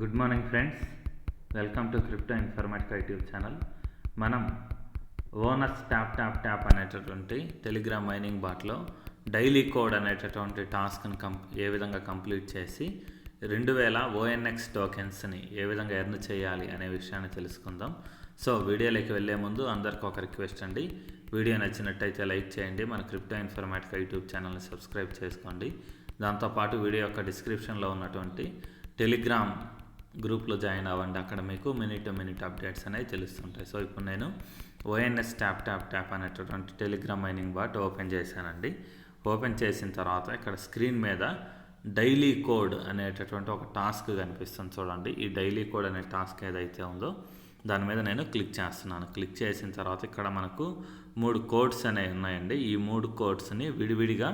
Good morning friends, welcome to crypto informatic YouTube channel. మనం owners tap అనేటటువంటి Telegram mining బాట్లో daily code అనేటటువంటి టాస్క్ని ఏ విధంగా complete చేసి 2000 ONX టోకెన్స్ని ఏ విధంగా ఎర్న్ చేయాలి అనే విషయాన్ని తెలుసుకుందాం. సో వీడియోలోకి వెళ్ళే ముందు అందరికీ ఒక రిక్వెస్ట్ అండి, వీడియో నచ్చినట్టయితే లైక్ చేయండి, మన క్రిప్టో ఇన్ఫర్మేటిక్ యూట్యూబ్ ఛానల్ని సబ్స్క్రైబ్ చేసుకోండి. దాంతోపాటు వీడియో యొక్క డిస్క్రిప్షన్లో ఉన్నటువంటి టెలిగ్రామ్ గ్రూప్లో జాయిన్ అవ్వండి, అక్కడ మీకు మినిట్ టు మినిట్ అప్డేట్స్ అనేవి తెలుస్తుంటాయి. సో ఇప్పుడు నేను ONS ట్యాప్ అనేటటువంటి టెలిగ్రామ్ మైనింగ్ బాట్ ఓపెన్ చేశానండి. ఓపెన్ చేసిన తర్వాత ఇక్కడ స్క్రీన్ మీద డైలీ కోడ్ అనేటటువంటి ఒక టాస్క్ కనిపిస్తుంది చూడండి. ఈ డైలీ కోడ్ అనే టాస్క్ ఏదైతే ఉందో దాని మీద నేను క్లిక్ చేస్తున్నాను. క్లిక్ చేసిన తర్వాత ఇక్కడ మనకు 3 కోడ్స్ అనేవి ఉన్నాయండి. ఈ 3 కోడ్స్ని విడివిడిగా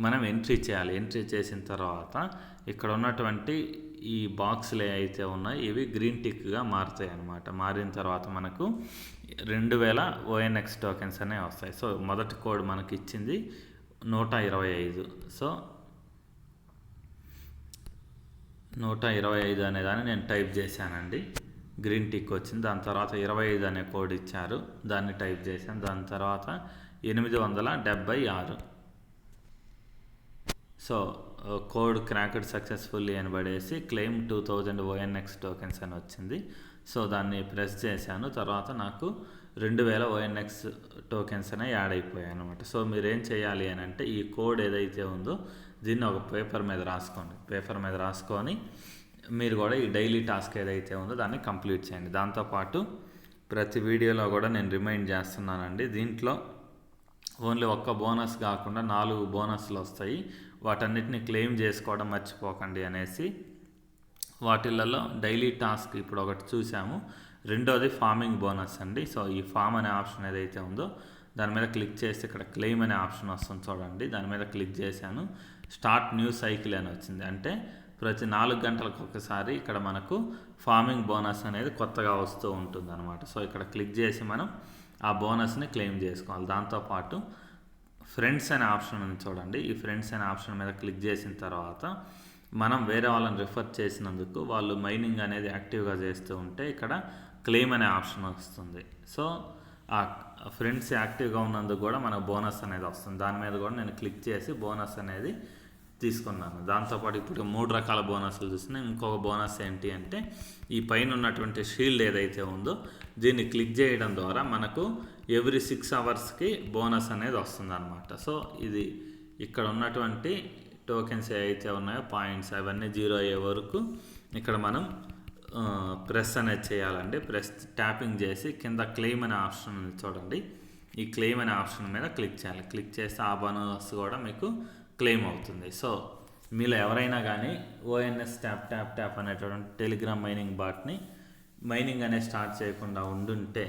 మనం ఎంట్రీ చేయాలి. ఎంట్రీ చేసిన తర్వాత ఇక్కడ ఉన్నటువంటి ఈ బాక్స్లు ఏవైతే ఉన్నాయో ఇవి గ్రీన్ టిక్గా మారుతాయి అన్నమాట. మారిన తర్వాత మనకు 2000 ONX టోకెన్స్ అనేవి వస్తాయి. సో మొదటి కోడ్ మనకి ఇచ్చింది 125. సో 125 అనే దాన్ని నేను టైప్ చేశానండి. గ్రీన్ టిక్ వచ్చింది. దాని తర్వాత 25 అనే కోడ్ ఇచ్చారు, దాన్ని టైప్ చేశాను. దాని తర్వాత 876. సో కోడ్ క్రాక్డ్ సక్సెస్ఫుల్లీ అని పడేసి క్లెయిమ్ 2000 ONX టోకెన్స్ అని వచ్చింది. సో దాన్ని ప్రెస్ చేశాను. తర్వాత నాకు 2000 ONX టోకెన్స్ అనేవి యాడ్ అయిపోయాయి అనమాట. సో మీరు ఏం చేయాలి అని అంటే ఈ కోడ్ ఏదైతే ఉందో దీన్ని ఒక పేపర్ మీద రాసుకోండి. పేపర్ మీద రాసుకొని మీరు కూడా ఈ డైలీ టాస్క్ ఏదైతే ఉందో దాన్ని కంప్లీట్ చేయండి. దాంతోపాటు ప్రతి వీడియోలో కూడా నేను రిమైండ్ చేస్తున్నానండి, దీంట్లో ఓన్లీ ఒక్క బోనస్ కాకుండా 4 బోనస్లు వస్తాయి. వాటన్నిటిని క్లెయిమ్ చేసుకోవడం మర్చిపోకండి అనేసి వాటిలలో డైలీ టాస్క్ ఇప్పుడు ఒకటి చూసాము. రెండోది ఫార్మింగ్ బోనస్ అండి. సో ఈ ఫామ్ అనే ఆప్షన్ ఏదైతే ఉందో దాని మీద క్లిక్ చేసి ఇక్కడ క్లెయిమ్ అనే ఆప్షన్ వస్తుంది చూడండి. దాని మీద క్లిక్ చేశాను. స్టార్ట్ న్యూ సైకిల్ అని వచ్చింది. అంటే ప్రతి 4 గంటలకు ఒకసారి ఇక్కడ మనకు ఫార్మింగ్ బోనస్ అనేది కొత్తగా వస్తూ ఉంటుంది అనమాట. సో ఇక్కడ క్లిక్ చేసి మనం ఆ బోనస్ని క్లెయిమ్ చేసుకోవాలి. దాంతోపాటు ఫ్రెండ్స్ అనే ఆప్షన్ ఉంది చూడండి. ఈ ఫ్రెండ్స్ అనే ఆప్షన్ మీద క్లిక్ చేసిన తర్వాత మనం వేరే వాళ్ళని రిఫర్ చేసినందుకు వాళ్ళు మైనింగ్ అనేది యాక్టివ్గా చేస్తూ ఉంటే ఇక్కడ క్లెయిమ్ అనే ఆప్షన్ వస్తుంది. సో ఆ ఫ్రెండ్స్ యాక్టివ్గా ఉన్నందుకు కూడా మనకు బోనస్ అనేది వస్తుంది. దాని మీద కూడా నేను క్లిక్ చేసి బోనస్ అనేది తీసుకున్నాను. దాంతోపాటు ఇప్పుడు 3 రకాల బోనస్లు చూస్తున్నాను. ఇంకొక బోనస్ ఏంటి అంటే ఈ పైన ఉన్నటువంటి షీల్డ్ ఏదైతే ఉందో దీన్ని క్లిక్ చేయడం ద్వారా మనకు ఎవ్రీ 6 అవర్స్కి బోనస్ అనేది వస్తుంది అనమాట. సో ఇది ఇక్కడ ఉన్నటువంటి టోకెన్స్ ఏవైతే ఉన్నాయో పాయింట్స్ అవన్నీ 0 అయ్యే వరకు ఇక్కడ మనం ప్రెస్ అనేది చేయాలండి. ప్రెస్ ట్యాపింగ్ చేసి కింద క్లెయిమ్ అనే ఆప్షన్ ఉంది చూడండి. ఈ క్లెయిమ్ అనే ఆప్షన్ మీద క్లిక్ చేయాలి. క్లిక్ చేస్తే ఆ బోనస్ కూడా మీకు క్లెయిమ్ అవుతుంది. సో మీలో ఎవరైనా కానీ ONS ట్యాప్ అనేటువంటి టెలిగ్రామ్ మైనింగ్ బాట్ని మైనింగ్ అనేది స్టార్ట్ చేయకుండా ఉండుంటే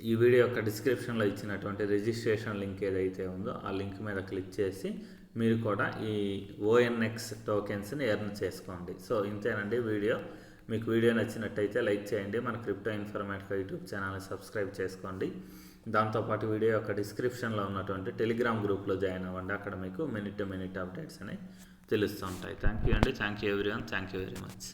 ఈ వీడియో యొక్క డిస్క్రిప్షన్లో ఇచ్చినటువంటి రిజిస్ట్రేషన్ లింక్ ఏదైతే ఉందో ఆ లింక్ మీద క్లిక్ చేసి మీరు కూడా ఈ ONX టోకెన్స్ని ఎర్న్ చేసుకోండి. సో ఇంతేనండి వీడియో. మీకు వీడియో నచ్చినట్టయితే లైక్ చేయండి, మన క్రిప్టో ఇన్ఫర్మేటిక్ యూట్యూబ్ ఛానల్ని సబ్స్క్రైబ్ చేసుకోండి. దాంతోపాటు వీడియో యొక్క డిస్క్రిప్షన్లో ఉన్నటువంటి టెలిగ్రామ్ గ్రూప్లో జాయిన్ అవ్వండి, అక్కడ మీకు మినిట్ టు మినిట్ అప్డేట్స్ అనేవి తెలుస్తూ ఉంటాయి. థ్యాంక్ యూ అండి. Thank you everyone. Thank you very much.